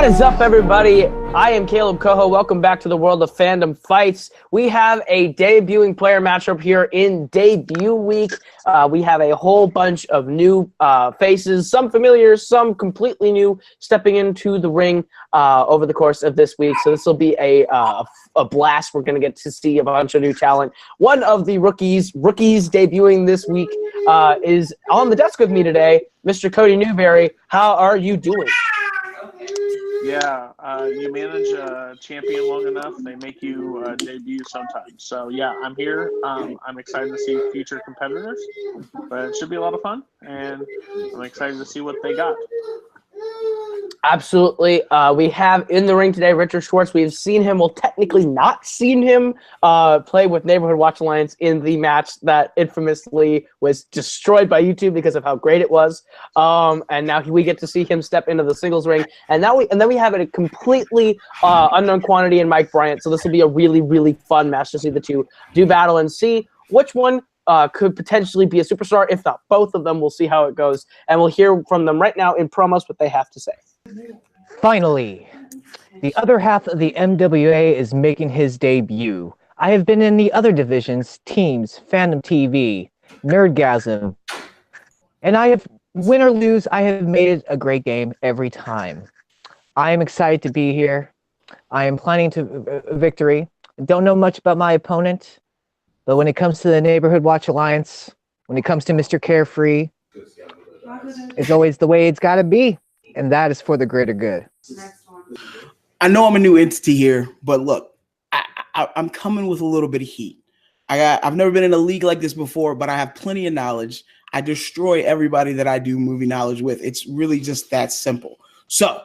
is up, everybody? I am Kaleb Koho. Welcome back to the world of Fandom Fights. We have a debuting player matchup here in debut week. We have a whole bunch of new faces, some familiar, some completely new, stepping into the ring over the course of this week. So this will be a blast. We're going to get to see a bunch of new talent. One of the rookies debuting this week is on the desk with me today, Mr. Cody Newberry. How are you doing? Yeah, you manage a champion long enough, they make you debut sometimes. So, yeah, I'm here. I'm excited to see future competitors, but it should be a lot of fun, and I'm excited to see what they got. Absolutely. We have in the ring today Richard Schwartz. We've seen him, well, technically not seen him play with Neighborhood Watch Alliance in the match that infamously was destroyed by YouTube because of how great it was. And now we get to see him step into the singles ring. And then we have a completely unknown quantity in Mike Bryant. So this will be a really, really fun match to see the two do battle and see which one could potentially be a superstar. If not both of them, we'll see how it goes. And we'll hear from them right now in promos what they have to say. Finally, the other half of the MWA is making his debut. I have been in the other divisions, teams, Fandom TV, Nerdgasm, and I have, win or lose, I have made it a great game every time. I am excited to be here. I am planning to victory. Don't know much about my opponent, but when it comes to the Neighborhood Watch Alliance, when it comes to Mr. Carefree, it's always the way it's got to be. And that is for the greater good. I know I'm a new entity here, but look, I'm coming with a little bit of heat. I've never been in a league like this before, but I have plenty of knowledge. I destroy everybody that I do movie knowledge with. It's really just that simple. So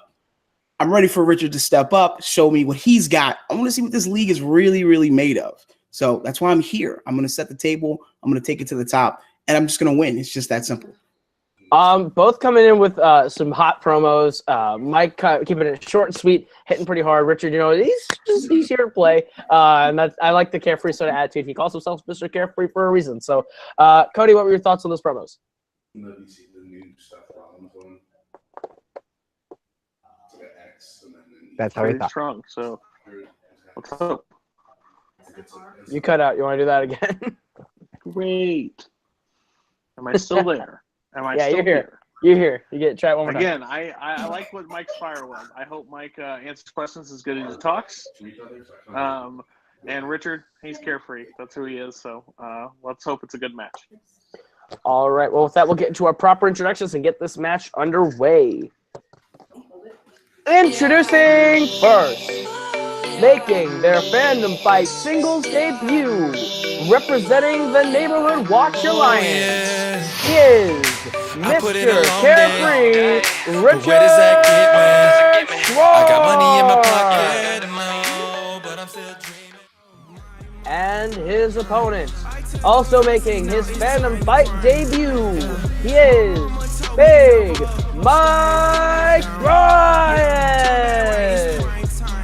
I'm ready for Richard to step up, show me what he's got. I want to see what this league is really, really made of. So that's why I'm here. I'm going to set the table. I'm going to take it to the top, and I'm just going to win. It's just that simple. Both coming in with some hot promos. Mike keeping it short and sweet, hitting pretty hard. Richard, he's here to play. And I like the Carefree sort of attitude. He calls himself Mr. Carefree for a reason. So, Cody, what were your thoughts on those promos? That's how he thought. Strong, so what's up? You cut out. You want to do that again? Great. Am I still there? Am I yeah, still you're here. You're here. You get try it one more Again, time. I like what Mike's fire was. I hope Mike answers questions as good as he talks. And Richard, he's Carefree. That's who he is. So let's hope it's a good match. All right. Well, with that, we'll get into our proper introductions and get this match underway. Introducing first, making their Fandom Fight singles debut, representing the Neighborhood Watch Alliance, is Mr. Carefree, Richard Schwartz. I got money in my pocket and my own, but I'm still dreaming. And his opponent, also making his Fandom Fight debut, he is Big Mike Bryant.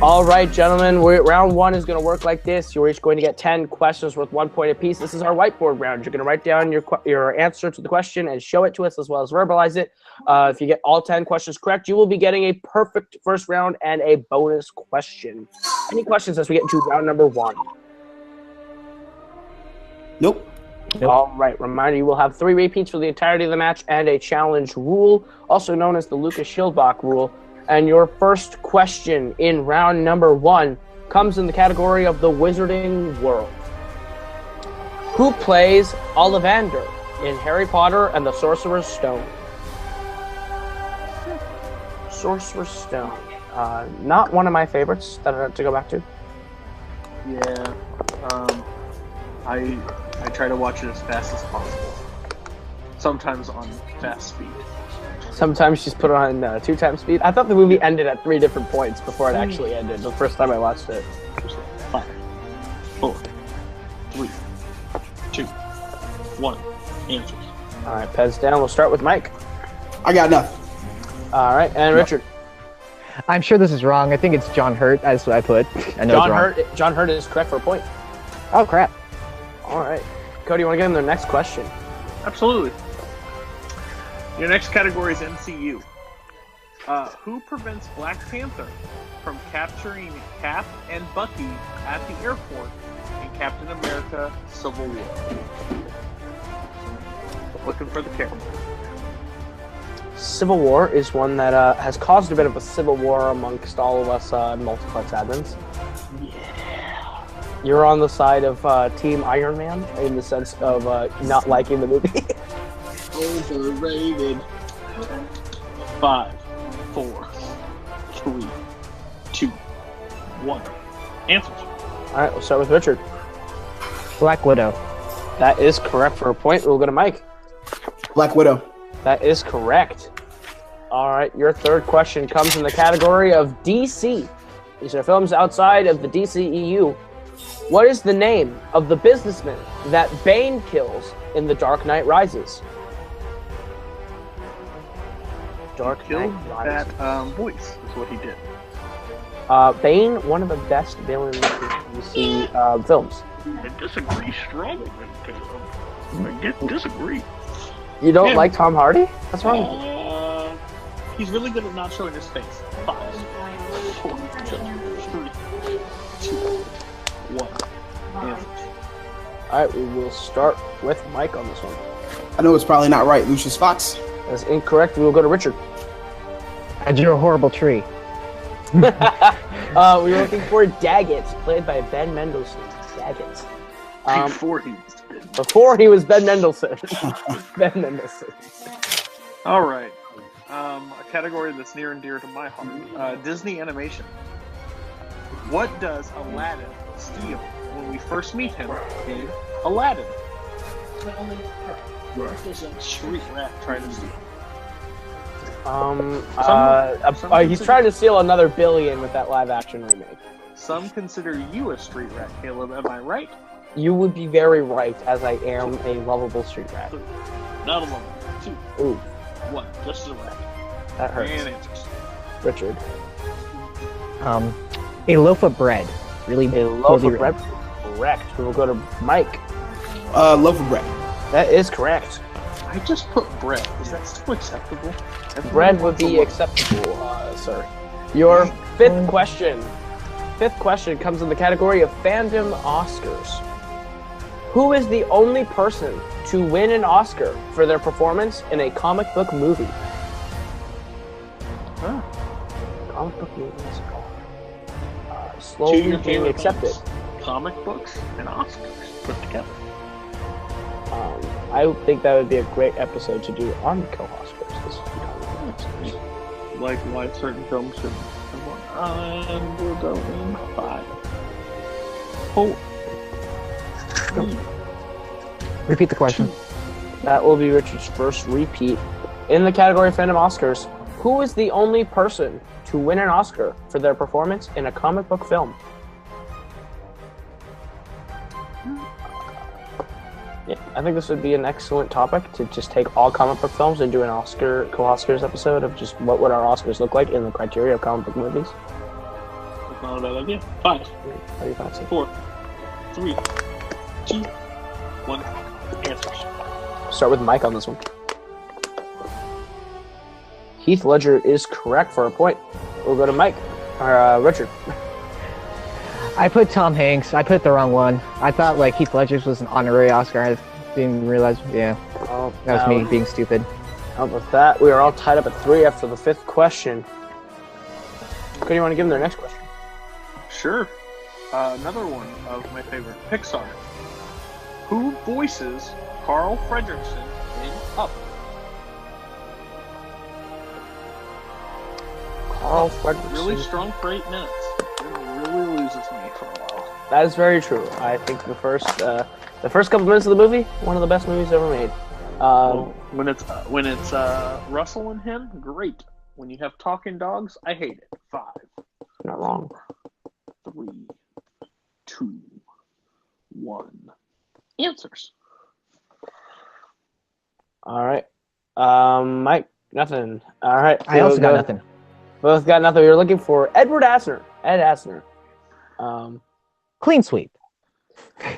All right, gentlemen, round one is going to work like this. You're each going to get 10 questions worth 1 point apiece. This is our whiteboard round. You're going to write down your answer to the question and show it to us as well as verbalize it. If you get all 10 questions correct, you will be getting a perfect first round and a bonus question. Any questions as we get into round number one? Nope. All right, reminder, you will have 3 repeats for the entirety of the match and a challenge rule, also known as the Lucas Schildbach rule. And your first question in round number one comes in the category of the Wizarding World. Who plays Ollivander in Harry Potter and the Sorcerer's Stone? Sorcerer's Stone. Not one of my favorites that I have to go back to. Yeah. I try to watch it as fast as possible. Sometimes on fast speed. Sometimes she's put it on 2 times speed. I thought the movie ended at 3 different points before it actually ended. The first time I watched it. 5, 4, 3, 2, 1. Answers. All right, Pez down. We'll start with Mike. I got nothing. All right, and Richard. I'm sure this is wrong. I think it's John Hurt. That's what I put. I know John Hurt is correct for a point. Oh, crap. All right. Cody, you want to get in the next question? Absolutely. Your next category is MCU. Who prevents Black Panther from capturing Cap and Bucky at the airport in Captain America: Civil War? Looking for the camera. Civil War is one that has caused a bit of a civil war amongst all of us Multiplex admins. Yeah. You're on the side of Team Iron Man in the sense of not liking the movie. Overrated. 5, 4, 3, 2, 1. Answers. All right, we'll start with Richard. Black Widow. That is correct for a point. We'll go to Mike. Black Widow. That is correct. All right, your third question comes in the category of DC. These are films outside of the DCEU. What is the name of the businessman that Bane kills in The Dark Knight Rises? Dark Knight Rises. That voice is what he did. Bane, one of the best villains in DC films. I disagree strongly with Caleb. I disagree. You don't Yeah. like Tom Hardy? What's wrong with you? He's really good at not showing his face. 5, 4, 3, 2, 1. Answers. All right, we will start with Mike on this one. I know it's probably not right. Lucius Fox. That's incorrect. We will go to Richard. I drew a horrible tree. We were looking for Daggett, played by Ben Mendelsohn. Daggett. Before he was Ben Mendelsohn. Ben Mendelsohn. All right. A category that's near and dear to my heart. Disney animation. What does Aladdin steal when we first meet him in Aladdin? What does a street rat try to steal? He's trying to steal another billion with that live action remake. Some consider you a street rat, Caleb. Am I right? You would be very right, as I am a lovable street rat. Not a woman. 2, Ooh, 1. Just as a rat. that hurts. And answers. Richard. A loaf of bread. Really A loaf poorly of bread. written. Correct. We will go to Mike. Loaf of bread. That is correct. I just put bread. Is that still acceptable? Bread would be acceptable, sir. Your fifth question. Fifth question comes in the category of Fandom Oscars. Who is the only person to win an Oscar for their performance in a comic book movie? Huh. Comic book movies. Two of Slowly your being favorite accepted. things. Comic books and Oscars put together. I think that would be a great episode to do on the KOHOSCARS. Like why certain films should have won. And we're going 5, 4, 3. Repeat the question. That will be Richard's first repeat. In the category of Fandom Oscars, who is the only person to win an Oscar for their performance in a comic book film? Yeah, I think this would be an excellent topic to just take all comic book films and do an KOHOSCARS episode of just what would our Oscars look like in the criteria of comic book movies. That's not a bad idea. 5, How do you fancy? 4, 3, 2, 1. Answers. Start with Mike on this one. Heath Ledger is correct for a point. We'll go to Mike. Or Richard. I put Tom Hanks. I put the wrong one. I thought like Heath Ledger's was an honorary Oscar. I didn't realize. Yeah, Oh, that was me being stupid. With that, we are all tied up at 3 after the 5th question. Who do you want to give them their next question? Sure. Another one of my favorite Pixar. Who voices Carl Fredricksen in Up? Carl Fredricksen. Really strong for 8 minutes. It really loses me for a while. That is very true. I think the first couple minutes of the movie, one of the best movies ever made. When it's Russell and him, great. When you have talking dogs, I hate it. 5, Not wrong. 3, 2, 1. Answers. All right. Mike, nothing. All right. I also got nothing. Both got nothing. We were looking for Edward Asner. Ed Asner. Clean sweep.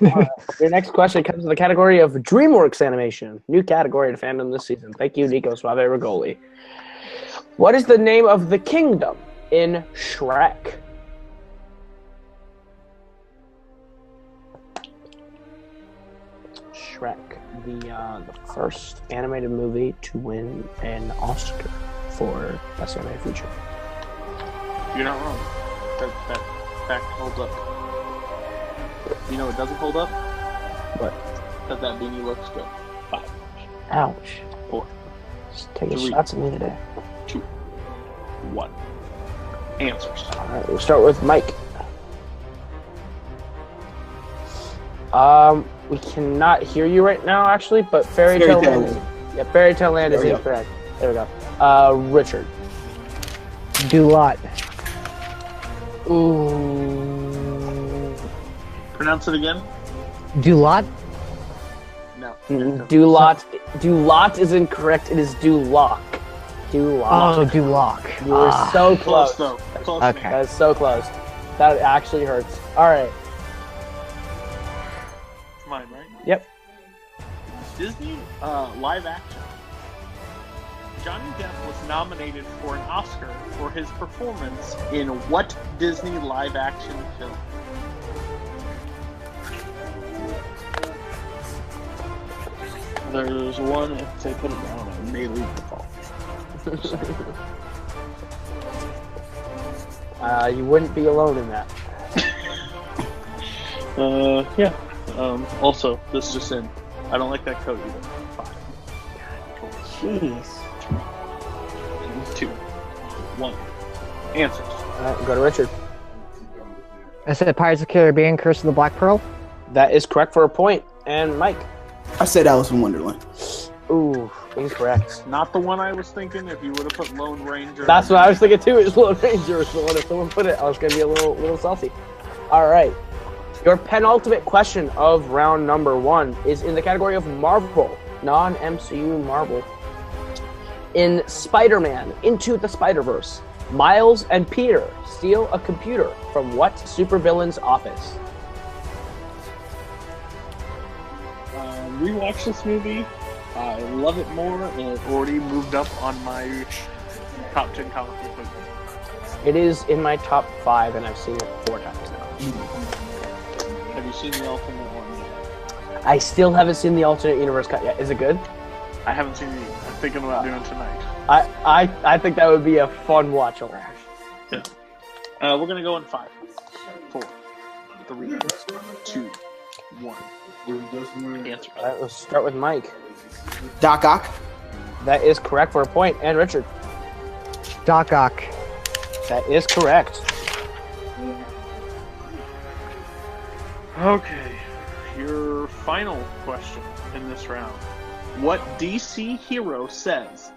Your next question comes in the category of DreamWorks animation. New category in fandom this season. Thank you, Nico Suave Rigoli. What is the name of the kingdom in Shrek? Shrek, the first animated movie to win an Oscar for Best Animated Feature. You're not wrong. That fact holds up. You know it doesn't hold up? What? That beanie looks good. 5. Ouch. 4. Just taking 3. shots at me today. 2. 1. Answers. Alright, we'll start with Mike. We cannot hear you right now, actually, but Fairy Tale Land. Yeah, Fairy Tale Land is incorrect. There we go. Richard. Dulot. Ooh. Pronounce it again? Dulot? No. Dulot is incorrect. It is Duloc. Duloc. Oh, Duloc. You were so close. Close, though. Close. Okay. That is so close. That actually hurts. All right. Mine, right? Yep. Disney live action. Johnny Depp was nominated for an Oscar for his performance in what Disney live action film? There's one, if they put it down, I may leave the call. You wouldn't be alone in that. Yeah. Also, this just in. I don't like that coat either. 5. Jeez. 2. 1. Answers. All right, go to Richard. I said Pirates of the Caribbean, Curse of the Black Pearl. That is correct for a point. And Mike. I said Alice in Wonderland. Ooh, incorrect. Not the one I was thinking. If you would have put Lone Ranger. That's what I was thinking too. Is Lone Ranger. So if someone put it, I was gonna be a little salty. All right. Your penultimate question of round number 1 is in the category of Marvel, non-MCU Marvel. In Spider-Man Into the Spider-Verse, Miles and Peter steal a computer from what supervillain's office? Rewatch this movie. I love it more, and it already moved up on my top 10 comic book movies. It is in my top 5, and I've seen it 4 times now. Have you seen the alternate one yet? I still haven't seen the alternate universe cut yet. Is it good? I haven't seen it. I'm thinking about doing it tonight. I think that would be a fun watch along. Yeah. We're gonna go in 5, 4, 3, 2, 1. Answer. All right, let's start with Mike. Doc Ock. That is correct for a point. And Richard. Doc Ock. That is correct. Okay, your final question in this round. What DC hero says,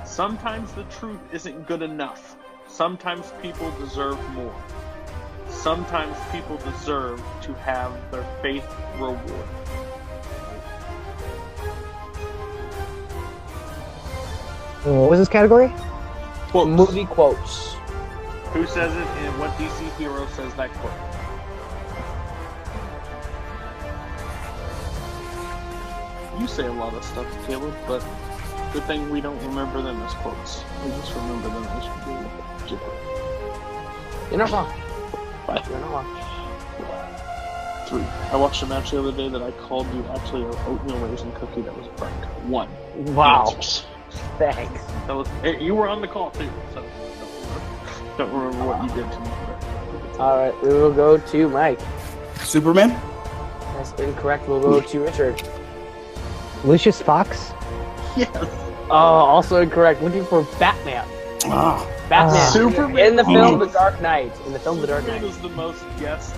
sometimes the truth isn't good enough. Sometimes people deserve more. Sometimes people deserve to have their faith rewarded. What was this category? Quotes. Movie quotes. Who says it and what DC hero says that quote? You say a lot of stuff, Caleb, but good thing we don't remember them as quotes. We just remember them as gibberish. You're not wrong. 5. You're not wrong. 3. I watched a match the other day that I called you actually an oatmeal raisin cookie that was burnt. 1. Wow. Answers. Thanks. That was. You were on the call too, so don't remember what you did to me. All right, we will go to Mike. Superman. That's incorrect. We'll go to Richard. Lucius Fox. Yes. Also incorrect. Looking for Batman. Ah. Batman. Superman. In the film The Dark Knight. In the film The Dark Superman Knight. is the most guessed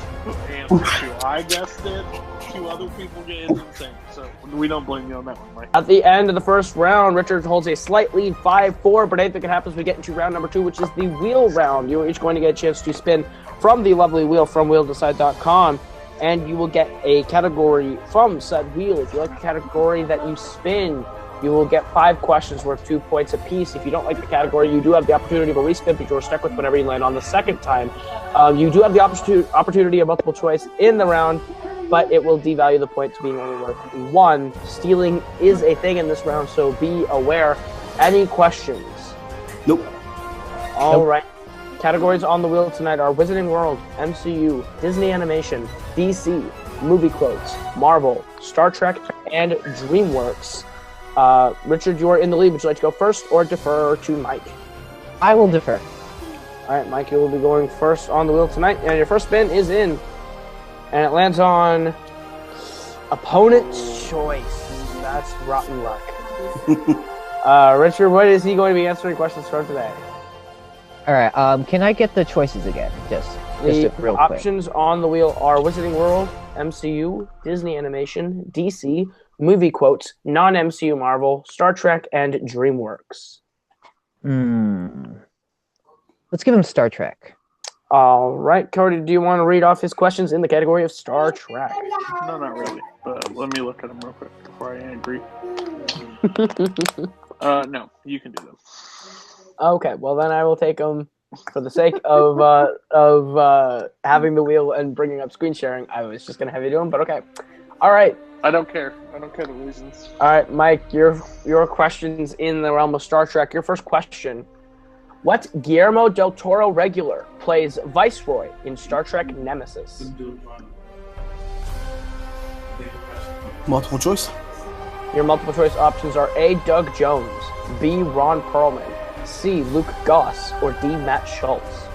answer to. I guessed it. 2 other people get it insane. So we don't blame you on that one, Mike. At the end of the first round, Richard holds a slight lead, 5-4, but anything can happen as we get into round number 2, which is the wheel round. You are each going to get a chance to spin from the lovely wheel from wheeldecide.com, and you will get a category from said wheel. If you like the category that you spin, you will get 5 questions worth 2 points apiece. If you don't like the category, you do have the opportunity of a respin, but you're stuck with whatever you land on the second time. You do have the opportunity of multiple choice in the round, but it will devalue the point to being only worth 1. Stealing is a thing in this round, so be aware. Any questions Nope. All right. Categories on the wheel tonight are Wizarding World, MCU, Disney Animation, DC, movie quotes, Marvel, Star Trek, and DreamWorks. Richard, you're in the lead. Would you like to go first or defer to Mike? I will defer. All right, Mike, you will be going first on the wheel tonight, and your first spin is in, and it lands on opponent's choice. That's rotten luck. Richard, what is he going to be answering questions from today? All right. Can I get the choices again? Just The real quick. options on the wheel are Wizarding World, MCU, Disney Animation, DC, movie quotes, non-MCU Marvel, Star Trek, and DreamWorks. Let's give him Star Trek. All right, Cody, do you want to read off his questions in the category of Star Trek? No, not really. But let me look at them real quick before I agree. No, you can do them. Okay, well then I will take them for the sake of having the wheel and bringing up screen sharing. I was just gonna have you do them, but okay. All right. I don't care. I don't care the reasons. All right, Mike, your questions in the realm of Star Trek. Your first question: what Guillermo del Toro regular plays Viceroy in Star Trek Nemesis? Multiple choice. Your multiple choice options are A. Doug Jones, B. Ron Perlman, C. Luke Goss, or D. Matt Schultz.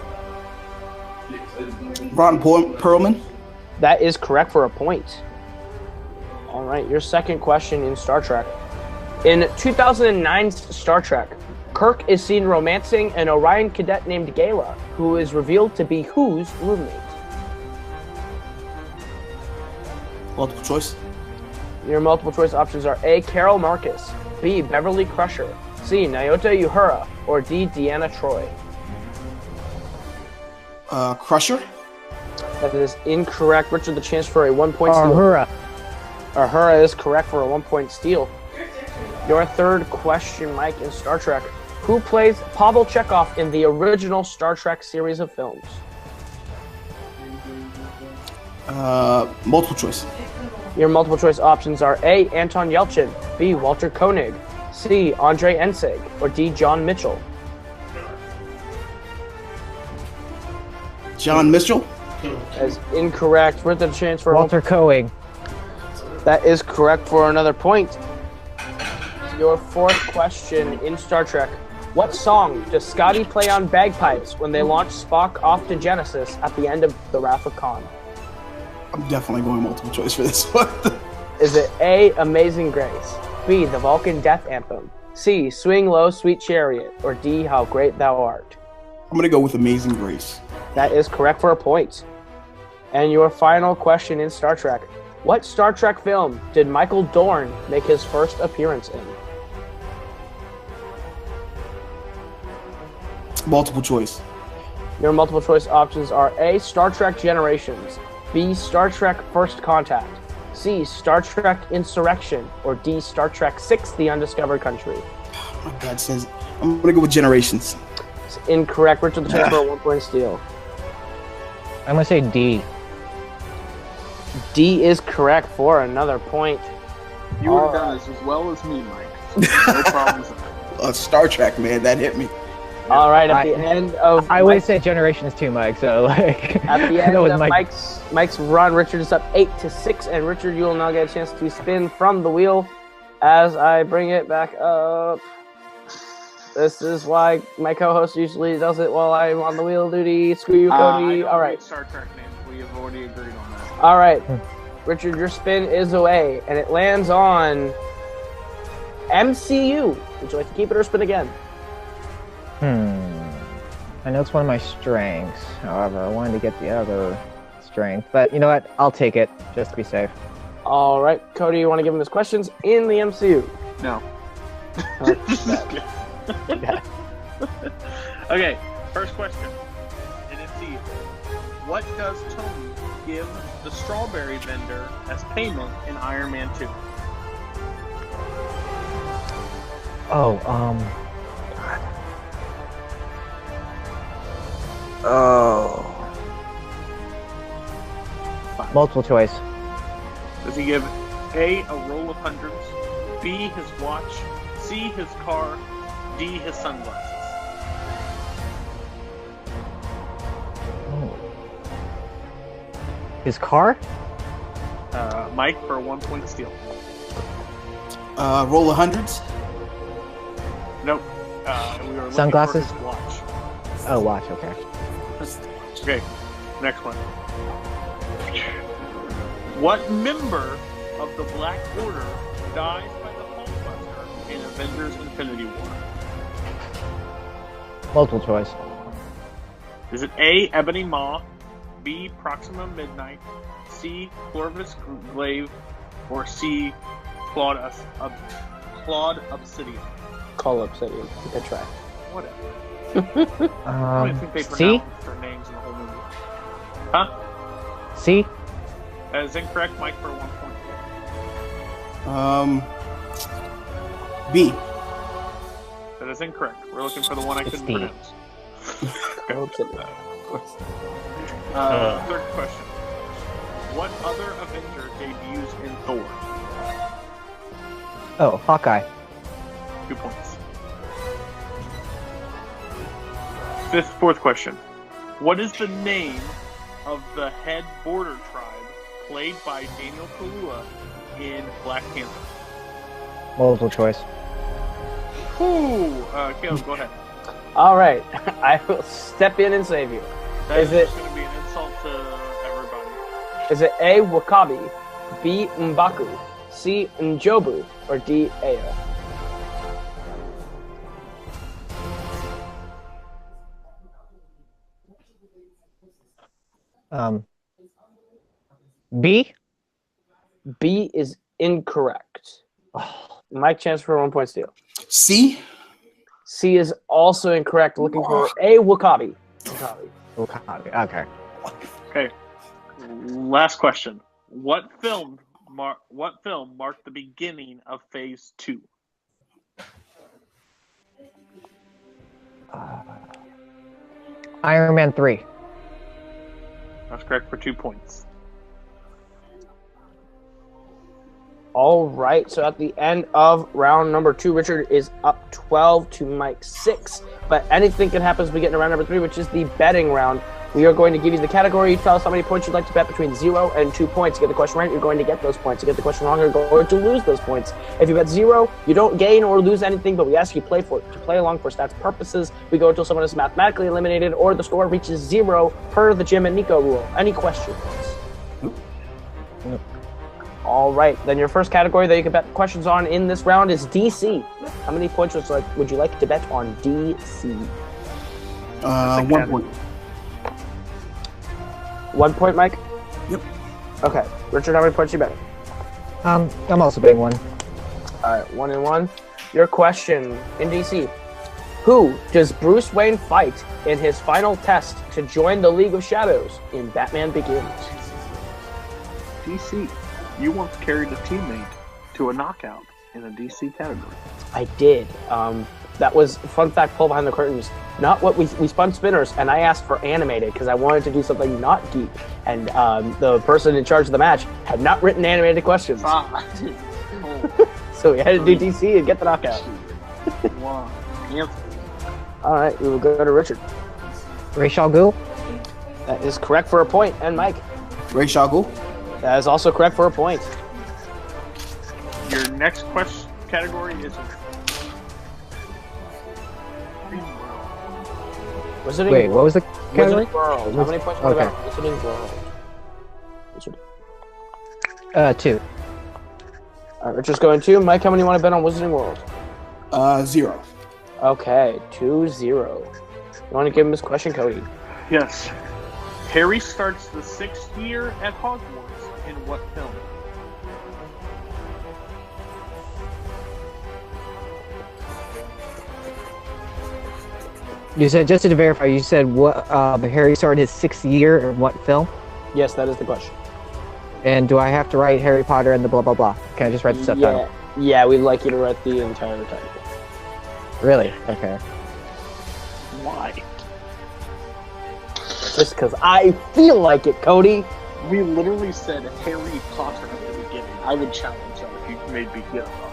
Ron Perlman. That is correct for a point. All right, your second question in Star Trek. In 2009's Star Trek, Kirk is seen romancing an Orion cadet named Gala, who is revealed to be whose roommate? Multiple choice. Your multiple choice options are A. Carol Marcus, B. Beverly Crusher, C. Nyota Uhura, or D. Deanna Troy. Crusher. That is incorrect. Richard, the chance for a 1 point steal. Uhura. Uhura is correct for a 1 point steal. Your third question, Mike, in Star Trek. Who plays Pavel Chekhov in the original Star Trek series of films? Multiple choice. Your multiple choice options are A. Anton Yelchin, B. Walter Koenig, C. Andre Ensig, or D. John Mitchell. John Mitchell. That is incorrect. Worth the chance for Walter Koenig. That is correct for another point. Your fourth question in Star Trek. What song does Scotty play on bagpipes when they launch Spock off to Genesis at the end of The Wrath of Khan? I'm definitely going multiple choice for this one. Is it A. Amazing Grace, B. The Vulcan Death Anthem, C. Swing Low, Sweet Chariot, or D. How Great Thou Art? I'm gonna go with Amazing Grace. That is correct for a point. And your final question in Star Trek. What Star Trek film did Michael Dorn make his first appearance in? Multiple choice. Your multiple choice options are A. Star Trek Generations, B. Star Trek First Contact, C. Star Trek Insurrection, or D. Star Trek VI: The Undiscovered Country. My dad says I'm gonna go with Generations. It's incorrect. Richard, the chance for a 1 point steal. I'm gonna say D. D is correct for another point. You would have done this as well as me, Mike. No problems. Star Trek, man, that hit me. All right, at the end of I would say Generations too, Mike. So like, at the end that was of Mike's run, Richard is up 8-6, and Richard, you will now get a chance to spin from the wheel as I bring it back up. This is why my co-host usually does it while I'm on the wheel duty. Screw you, Cody. All right. Star Trek names. We have already agreed on that. All right, Richard, your spin is away, and it lands on MCU. Would you like to keep it or spin again? I know it's one of my strengths. However, I wanted to get the other strength. But you know what? I'll take it, just to be safe. All right, Cody, you want to give him his questions in the MCU? No. Okay. Okay, first question. And it's easy. What does Tony give the strawberry vendor as payment in Iron Man 2? Oh, multiple choice. Does he give A, a roll of hundreds, B, his watch, C, his car, D, his sunglasses? His car? Mike for a 1 point steal. Roll of hundreds. Nope. We were looking Sunglasses? For his watch. Oh, watch. Okay. Okay, next one. What member of the Black Order dies by the Hulkbuster in Avengers Infinity War? Multiple choice. Is it A, Ebony Maw, B, Proxima Midnight, C, Corvus Glaive, or C, Claude Obsidian? Call Obsidian. Good try. Whatever. I don't think they C? pronounced their names in the whole movie. Huh? C? That is incorrect, Mike, for 1 point. B. That is incorrect. We're looking for the one I couldn't D. pronounce. Obsidian. Third question. What other Avenger debuts in Thor? Oh, Hawkeye. 2 points. Fourth question. What is the name of the head border tribe played by Daniel Kaluuya in Black Panther? Multiple choice. Ooh, Caleb, go ahead. All right, I will step in and save you. That Is it- going to be an insult to everybody. Is it A, Wakabi, B, M'Baku, C, Njobu, or D, Aya? B? B is incorrect. Mike, chance for 1 point steal. C. C is also incorrect. Looking for A, Wakabi. Okay. Okay. Last question. What film marked the beginning of Phase 2? Iron Man 3. That's correct for 2 points. All right, so at the end of round number 2, Richard is up 12 to Mike 6. But anything can happen as we get into round number 3, which is the betting round. We are going to give you the category. You tell us how many points you'd like to bet between 0 and 2 points. You get the question right, you're going to get those points. You get the question wrong, you're going to lose those points. If you bet 0, you don't gain or lose anything, but we ask you to play along for stats purposes. We go until someone is mathematically eliminated or the score reaches 0 per the Jim and Nico rule. Any questions? Nope. All right, then your first category that you can bet questions on in this round is DC. How many points would you like to bet on DC? 1 point. 1 point, Mike? Yep. Okay. Richard, how many points you betting? I'm also betting 1. All right, 1 and 1. Your question in DC. Who does Bruce Wayne fight in his final test to join the League of Shadows in Batman Begins? DC. You once carried a teammate to a knockout in a DC category. I did. That was, fun fact, pull behind the curtains. Not what we spun spinners, and I asked for animated because I wanted to do something not geek. And the person in charge of the match had not written animated questions. So we had to do DC and get the knockout. Wow. All right, we will go to Richard. Ra's al Ghul? That is correct for a point. And Mike? Ra's al Ghul. That is also correct for a point. Your next category is Wizarding Wait, what was the category? Wizarding World. How many points do you Okay. got? Wizarding World. 2. All right, Richard's going 2. Mike, how many you want to bet on Wizarding World? 0. Okay, 2-0. You want to give him his question, Cody? Yes. Harry starts the 6th year at Hogwarts in what film? You said, just to verify, you said what Harry started his 6th year in what film? Yes, that is the question. And do I have to write Harry Potter and the blah blah blah? Can I just write the subtitle? Yeah, we'd like you to write the entire title. Really? Okay. Why? Just because I feel like it, Cody. We literally said Harry Potter at the beginning. I would challenge that if you made me get it wrong.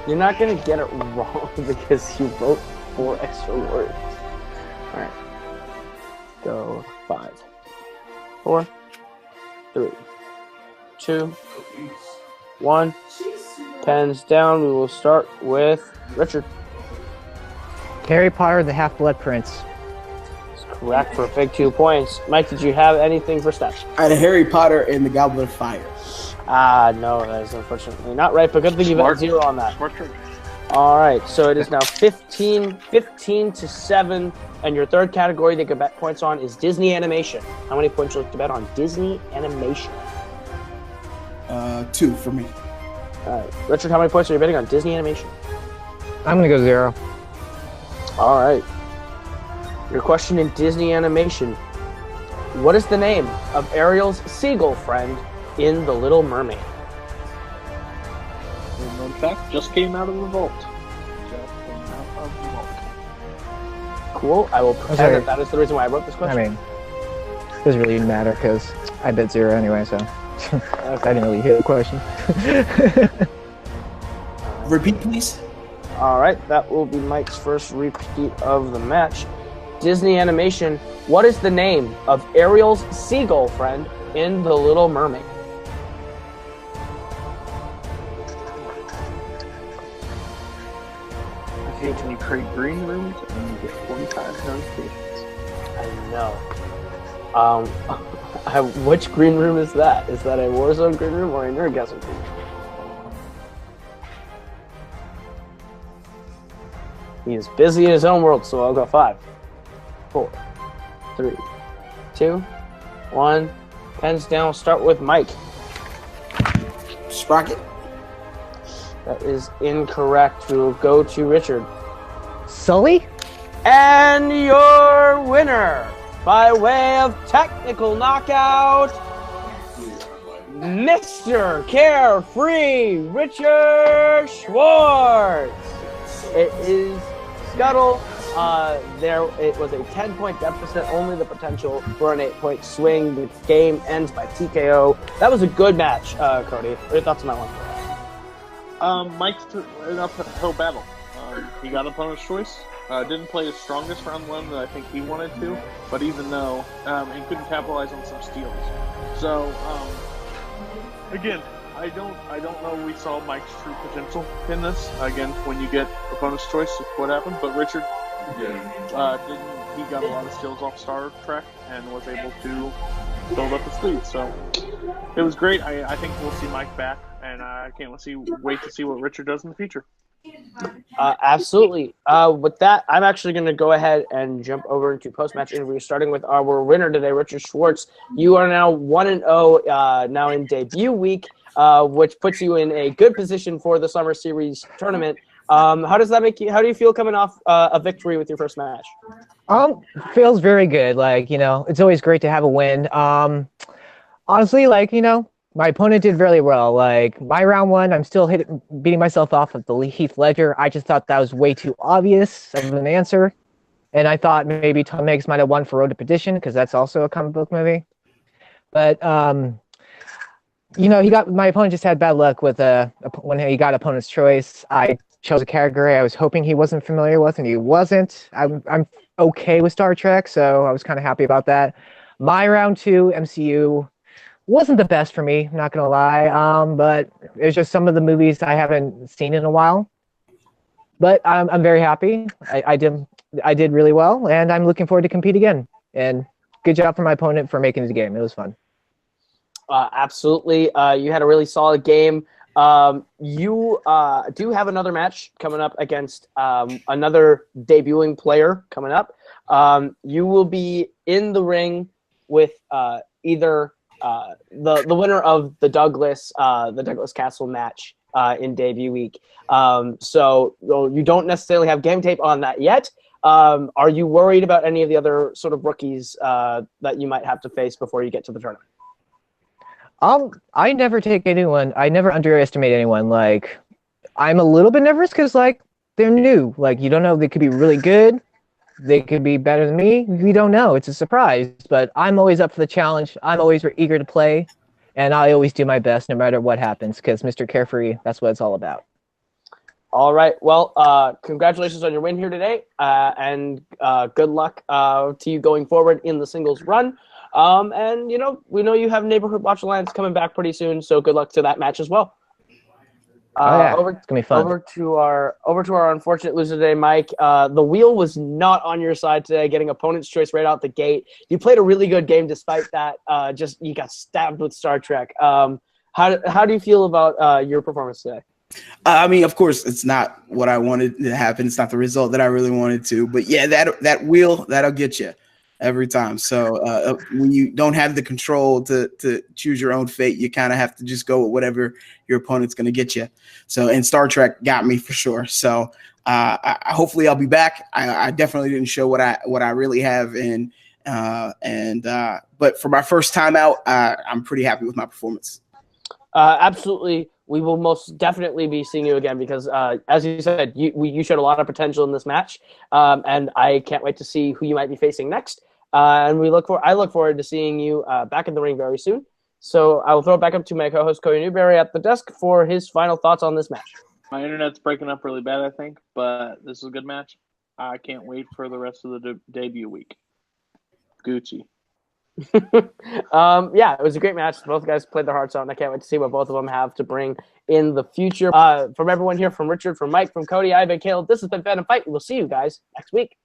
You're not going to get it wrong because you wrote 4 extra words. All right. Go 5, 4, 3, 2, 1. Pens down. We will start with Richard. Harry Potter and the Half-Blood Prince. That's correct for a big 2 points. Mike, did you have anything for Steph? I had Harry Potter and the Goblet of Fire. No, that is unfortunately not right, but good thing you got 0 on that. Smart trick. All right, so it is now 15 to 7, and your third category that you can bet points on is Disney animation. How many points would you like to bet on Disney animation? 2 for me. All right, Richard, how many points are you betting on Disney animation? I'm gonna go 0. All right. Your question in Disney animation. What is the name of Ariel's seagull friend in The Little Mermaid? And in fact, just came out of the vault. Cool. I will pretend that is the reason why I wrote this question. I mean, it doesn't really matter because I bet 0 anyway, so I didn't really hear the question. Repeat, please. All right, that will be Mike's first repeat of the match. Disney animation. What is the name of Ariel's seagull friend in The Little Mermaid? I hate when you create green rooms and you get 45 notifications. I know. Which green room is that? Is that a Warzone green room or a Nerdgasm green room? He is busy in his own world, so I'll go 5, 4, 3, 2, 1. Pens down. We'll start with Mike. Sprocket. That is incorrect. We will go to Richard. Sully? And your winner, by way of technical knockout, Mr. Carefree, Richard Schwartz. It is Scuttle. It was a 10-point deficit, only the potential for an 8-point swing. The game ends by TKO. That was a good match, Cody. What are your thoughts on that one? Mike took an uphill battle. He got opponent's choice. Didn't play his strongest round 1 that I think he wanted to, but even though he couldn't capitalize on some steals. So again, I don't know. We saw Mike's true potential in this. Again, when you get opponent's choice, it's what happened. But Richard didn't. He got a lot of steals off Star Trek and was able to build up his lead. So it was great. I think we'll see Mike back, and I can't wait to see what Richard does in the future. Absolutely. With that, I'm actually going to go ahead and jump over into post-match interview, starting with our winner today, Richard Schwartz. You are now 1-0 now in debut week, which puts you in a good position for the Summer Series tournament. How does that make you? How do you feel coming off a victory with your first match? Feels very good. It's always great to have a win. Honestly, my opponent did really well. My round 1, I'm still beating myself off of the Heath Ledger. I just thought that was way too obvious of an answer. And I thought maybe Tom Hanks might have won for Road to Perdition, because that's also a comic book movie. But, my opponent just had bad luck with when he got opponent's choice. I chose a category I was hoping he wasn't familiar with, and he wasn't. I'm okay with Star Trek, so I was kind of happy about that. My round 2, MCU, wasn't the best for me, I'm not gonna lie. But it's just some of the movies I haven't seen in a while. But I'm very happy. I did really well, and I'm looking forward to compete again. And good job for my opponent for making the game. It was fun. Absolutely. You had a really solid game. You do have another match coming up against another debuting player coming up. You will be in the ring with either the winner of the Douglas Castle match in debut week. So you don't necessarily have game tape on that yet. Are you worried about any of the other sort of rookies that you might have to face before you get to the tournament? I never take anyone. I never underestimate anyone. I'm a little bit nervous because they're new. You don't know. They could be really good. They could be better than me. We don't know. It's a surprise. But I'm always up for the challenge. I'm always eager to play, and I always do my best no matter what happens. Because Mr. Carefree, that's what it's all about. All right. Well, congratulations on your win here today, and good luck to you going forward in the singles run. And we know you have Neighborhood Watch Alliance coming back pretty soon, so good luck to that match as well. It's gonna be fun. Over to our unfortunate loser today, Mike. The wheel was not on your side today, getting opponent's choice right out the gate. You played a really good game despite that. You got stabbed with Star Trek. How do you feel about your performance today? I mean, of course, it's not what I wanted to happen. It's not the result that I really wanted to. But yeah, that wheel, that'll get you every time. So when you don't have the control to choose your own fate, you kind of have to just go with whatever your opponent's going to get you. So, and Star Trek got me for sure. So hopefully I'll be back. I definitely didn't show what I really have. But for my first time out, I'm pretty happy with my performance. Absolutely. We will most definitely be seeing you again because, as you said, you showed a lot of potential in this match, and I can't wait to see who you might be facing next. And I look forward to seeing you back in the ring very soon. So I will throw it back up to my co-host Cody Newberry at the desk for his final thoughts on this match. My internet's breaking up really bad, I think, but this is a good match. I can't wait for the rest of the debut week. Gucci. Yeah, it was a great match. Both guys played their hearts out, and I can't wait to see what both of them have to bring in the future. From everyone here, from Richard, from Mike, from Cody, I've been Caleb. This has been Fandom Fight. We'll see you guys next week.